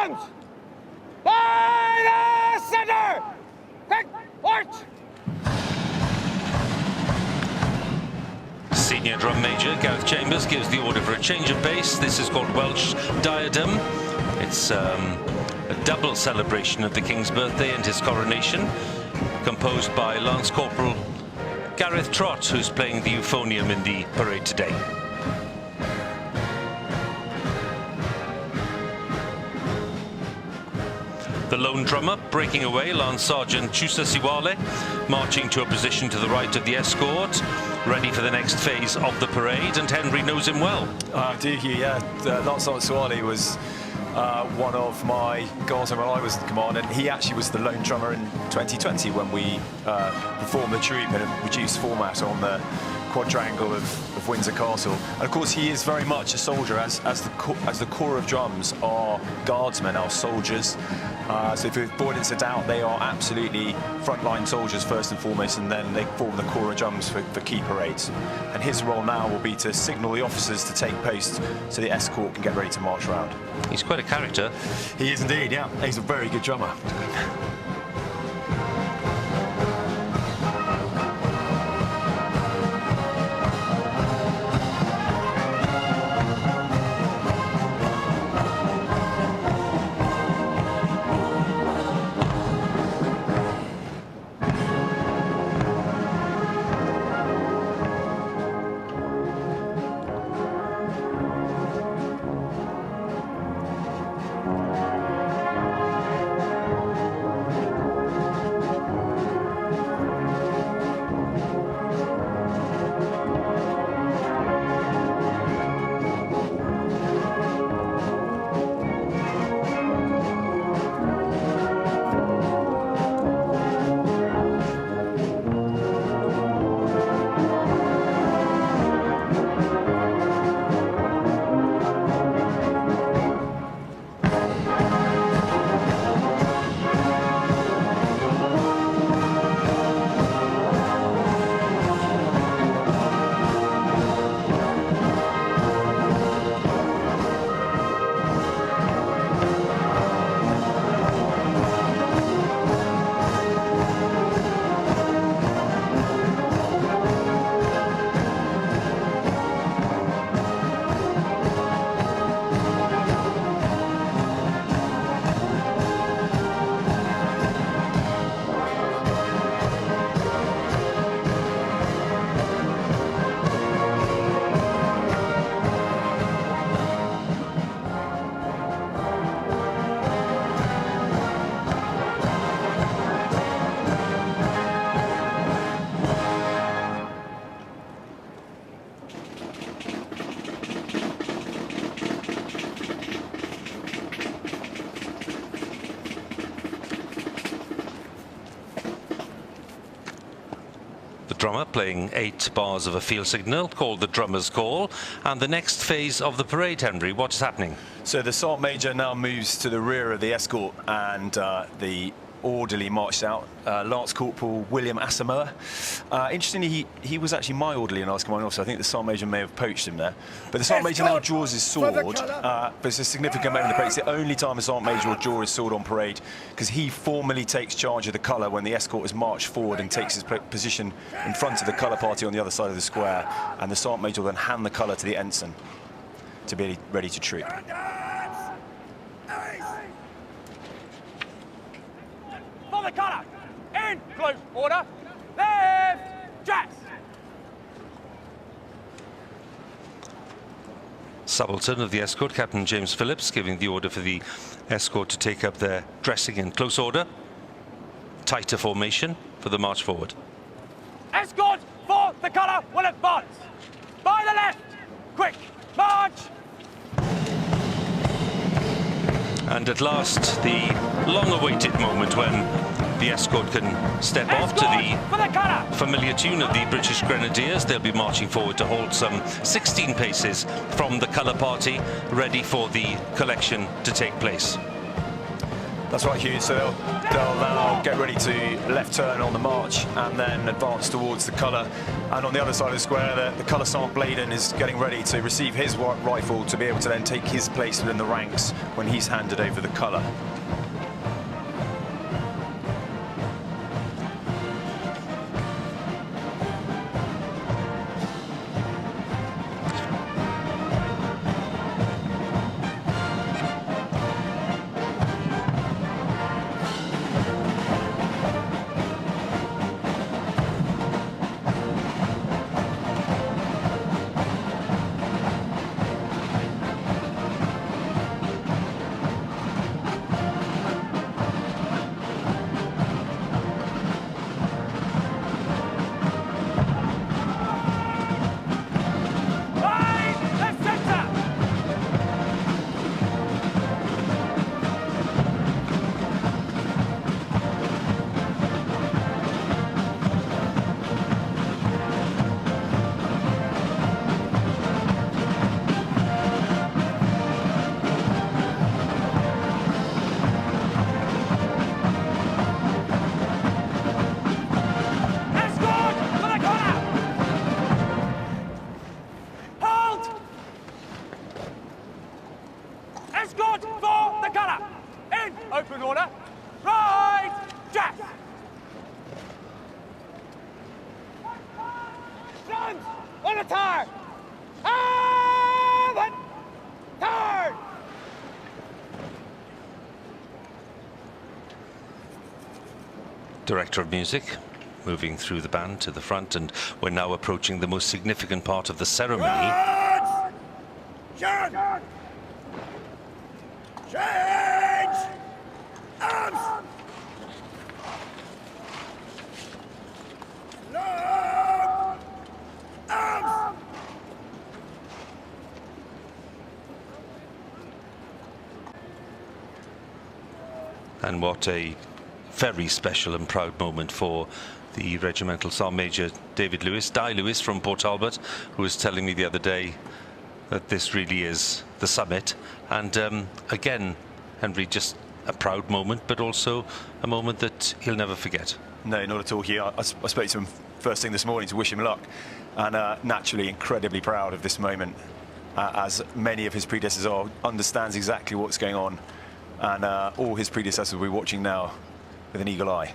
Arms! By the center! Quick, march! Senior Drum Major Gareth Chambers gives the order for a change of pace. This is called Welsh Diadem. It's a double celebration of the King's birthday and his coronation, composed by Lance Corporal Gareth Trott, who's playing the euphonium in the parade today. The lone drummer breaking away, Lance Sergeant Chusa Siwale, marching to a position to the right of the escort, ready for the next phase of the parade, and Henry knows him well. Do you? Yeah. Lance Sergeant Siwale was one of my guards when I was in command, and he actually was the lone drummer in 2020 when we performed the troop in a reduced format on the quadrangle of Windsor Castle. And of course he is very much a soldier, as the corps of drums are guardsmen, are soldiers. So if there's avoidance of doubt, they are absolutely frontline soldiers first and foremost, and then they form the corps of drums for key parades. And his role now will be to signal the officers to take post so the escort can get ready to march around. He's quite a character. He is indeed, yeah. He's a very good drummer. Drummer playing 8 bars of a field signal called the drummer's call. And the next phase of the parade, Henry, what is happening? So the Sergeant Major now moves to the rear of the escort, and the orderly marched out, Lance Corporal William Asamoah. Interestingly, he was actually my orderly in Last Commanding Officer. I think the Sergeant Major may have poached him there. But the Sergeant Major now draws his sword, but it's a significant moment in the parade. It's the only time a Sergeant Major will draw his sword on parade, because he formally takes charge of the colour when the escort is marched forward and takes his position in front of the colour party on the other side of the square, and the Sergeant Major will then hand the colour to the ensign to be ready to troop. For the colour, in close order, left, dress. Subaltern of the escort, Captain James Phillips, giving the order for the escort to take up their dressing in close order. Tighter formation for the march forward. Escort for the colour will advance. By the left, quick, march. And at last, the long-awaited moment when the escort can step off to the familiar tune of the British Grenadiers. They'll be marching forward to hold some 16 paces from the colour party, ready for the collection to take place. That's right, Huw. So they'll now get ready to left turn on the march and then advance towards the colour. And on the other side of the square, the colour sergeant Bladen is getting ready to receive his rifle to be able to then take his place within the ranks when he's handed over the colour. Escort for the colour. In open order. Right, Jack. Guns on attack. Haven. Turn. Director of Music moving through the band to the front, and we're now approaching the most significant part of the ceremony. Change! Arms! Long! Arms! And what a very special and proud moment for the Regimental Sergeant Major Di Lewis from Port Talbot, who was telling me the other day that this really is the summit. And again, Henry, just a proud moment, but also a moment that he'll never forget. No, not at all, Huw. I spoke to him first thing this morning to wish him luck, and naturally incredibly proud of this moment, as many of his predecessors are, understands exactly what's going on, and all his predecessors will be watching now with an eagle eye.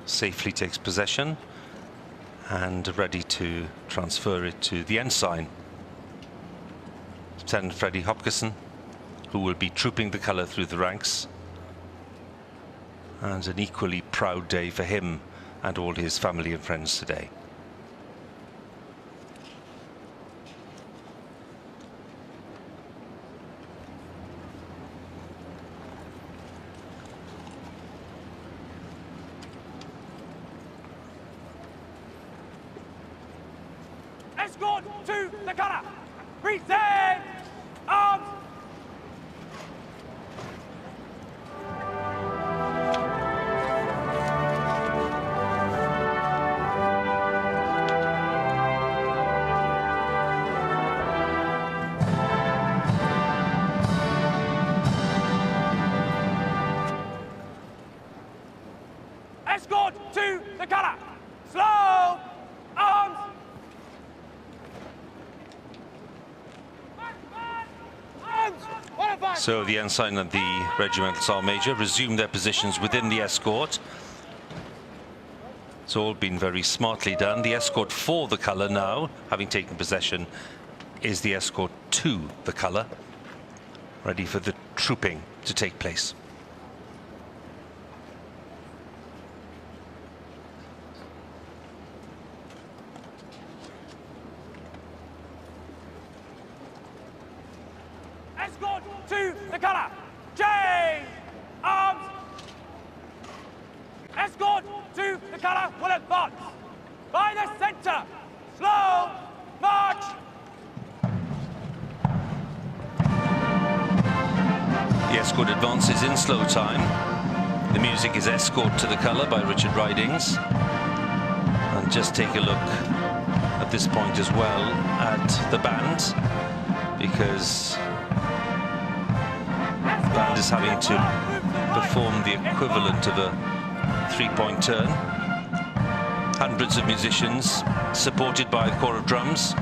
Safely takes possession and ready to transfer it to the ensign, Lieutenant Freddie Hopkinson, who will be trooping the colour through the ranks. And an equally proud day for him and all his family and friends today. Escort to the colour. Present arms. Escort to the colour. Slow arms. So the ensign and the Regimental Sergeant Major resume their positions within the escort. It's all been very smartly done. The escort for the colour now, having taken possession, is the escort to the colour, ready for the trooping to take place. Escort to the colour. Change arms. Escort to the colour will advance by the centre. Slow The Escort advances in slow time. The music is Escort to the Colour by Richard Ridings. And just take a look at this point as well at the band, because the band is having to perform the equivalent of a three-point turn. Hundreds of musicians supported by a corps of drums,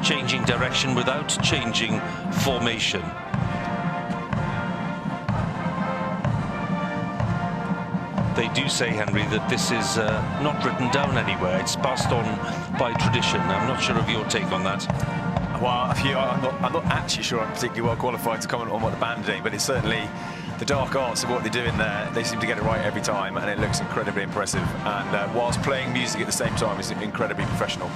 changing direction without changing formation. They do say, Henry, that this is not written down anywhere. It's passed on by tradition. I'm not sure of your take on that. Well, I'm not actually sure I'm particularly well qualified to comment on what the band are doing, but it's certainly the dark arts of what they do in there. They seem to get it right every time, and it looks incredibly impressive. And whilst playing music at the same time, it's incredibly professional.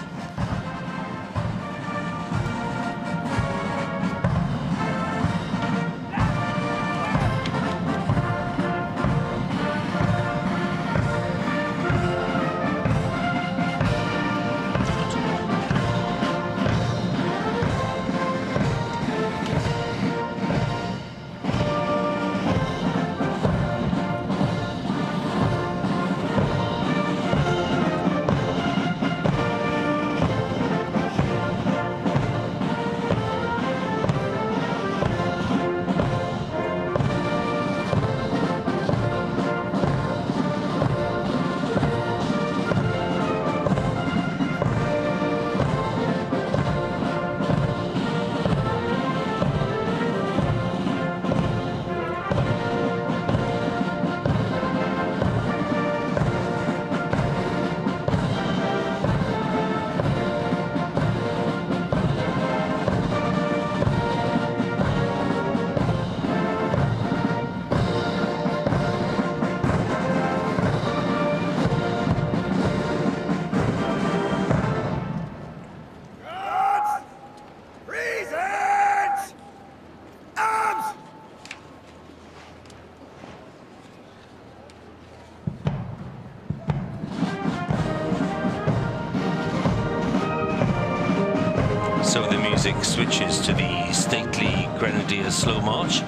So the music switches to the stately Grenadiers slow march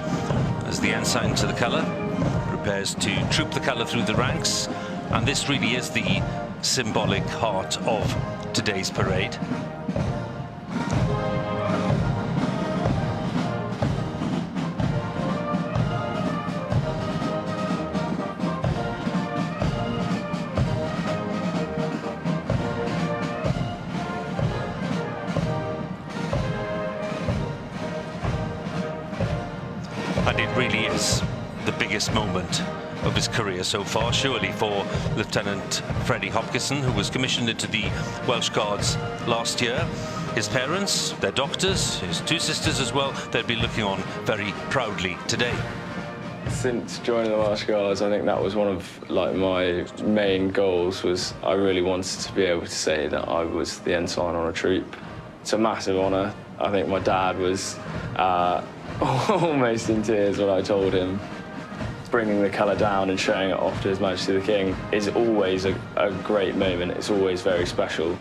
as the ensign to the colour prepares to troop the colour through the ranks, and this really is the symbolic heart of today's parade. And it really is the biggest moment of his career so far, surely, for Lieutenant Freddie Hopkinson, who was commissioned into the Welsh Guards last year. His parents, their doctors, his two sisters as well, they'd be looking on very proudly today. Since joining the Welsh Guards, I think that was one of my main goals. Was I really wanted to be able to say that I was the ensign on a troop. It's a massive honour. I think my dad was almost in tears when I told him. Bringing the colour down and showing it off to His Majesty the King is always a great moment. It's always very special.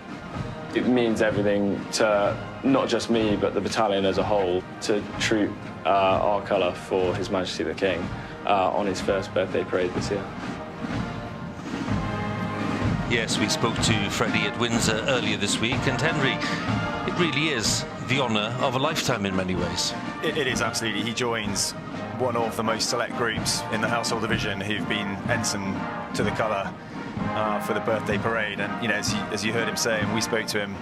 It means everything to not just me, but the battalion as a whole, to troop our colour for His Majesty the King on his first birthday parade this year. Yes, we spoke to Freddie at Windsor earlier this week, and Henry, it really is the honour of a lifetime in many ways. It is, absolutely. He joins one of the most select groups in the Household Division who've been ensign to the colour for the birthday parade. And, you know, as you heard him say, and we spoke to him,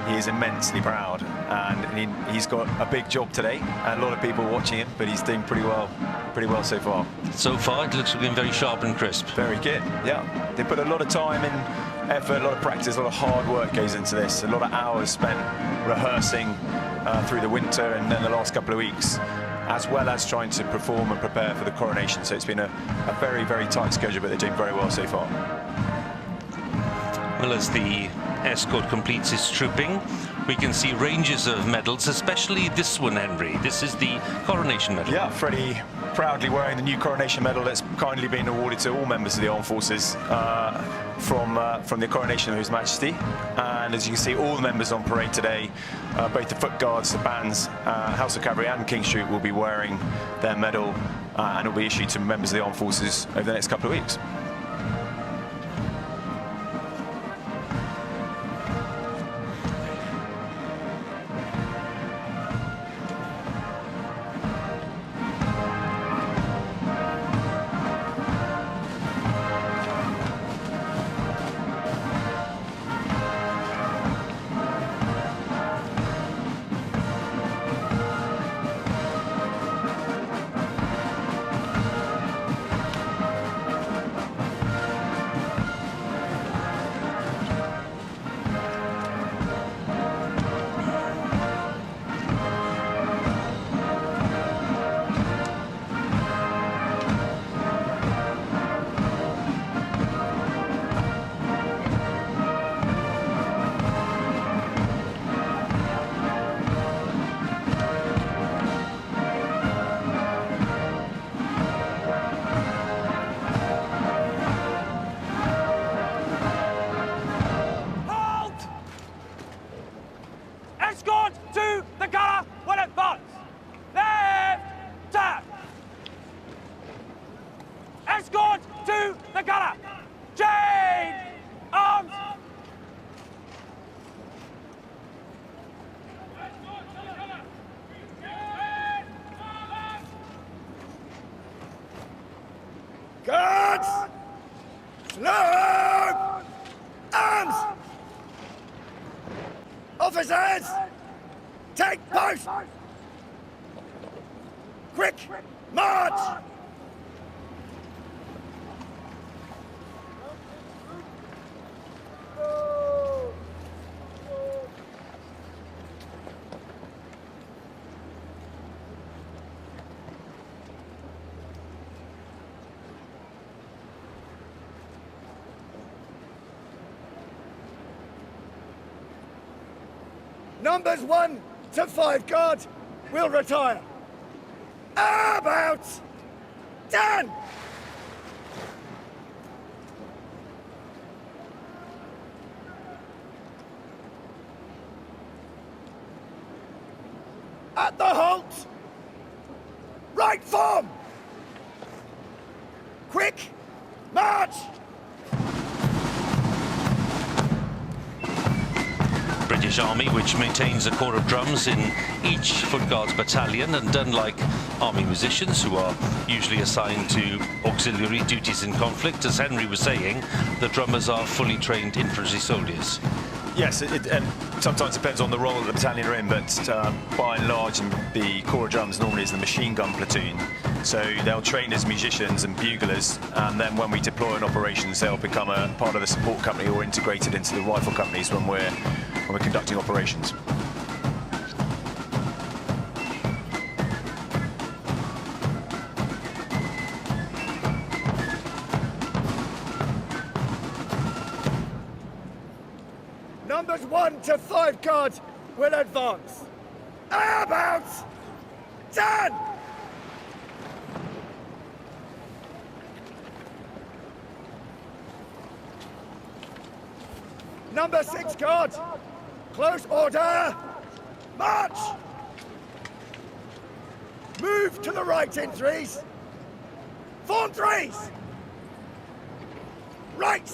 he is immensely proud. And he's got a big job today, and a lot of people watching him, but he's doing pretty well so far. So far, it looks to have been very sharp and crisp. Very good, yeah. They put a lot of time in, effort, a lot of practice, a lot of hard work goes into this, a lot of hours spent rehearsing through the winter and then the last couple of weeks, as well as trying to perform and prepare for the coronation. So it's been a very, very tight schedule, but they're doing very well so far. Well, as the Escort completes its trooping, we can see ranges of medals, especially this one, Henry. This is the coronation medal. Yeah, Freddie proudly wearing the new coronation medal that's kindly been awarded to all members of the armed forces from the coronation of His Majesty. And as you can see, all the members on parade today, both the foot guards, the bands, House of Cavalry and King's Troop will be wearing their medal and it will be issued to members of the armed forces over the next couple of weeks. Escort to the colour will advance. Left turn. Escort to the colour. Chain arms. Guards! Slow! Arms! Officers! Take post! Quick! March! Numbers 1 to 5 guard will retire. About done! At the halt! Right form! Quick! March! British Army, which maintains a corps of drums in each Foot Guards battalion, and unlike Army musicians, who are usually assigned to auxiliary duties in conflict, as Henry was saying, the drummers are fully trained infantry soldiers. Yes, and sometimes depends on the role that the battalion are in, but by and large, the corps of drums normally is the machine gun platoon. So they'll train as musicians and buglers, and then when we deploy in operations, they'll become a part of the support company or integrated into the rifle companies when we're conducting operations. Numbers 1 to 5 guard will advance. About done! Number 6 guard, close order, march! Move to the right in threes. Form threes! Right!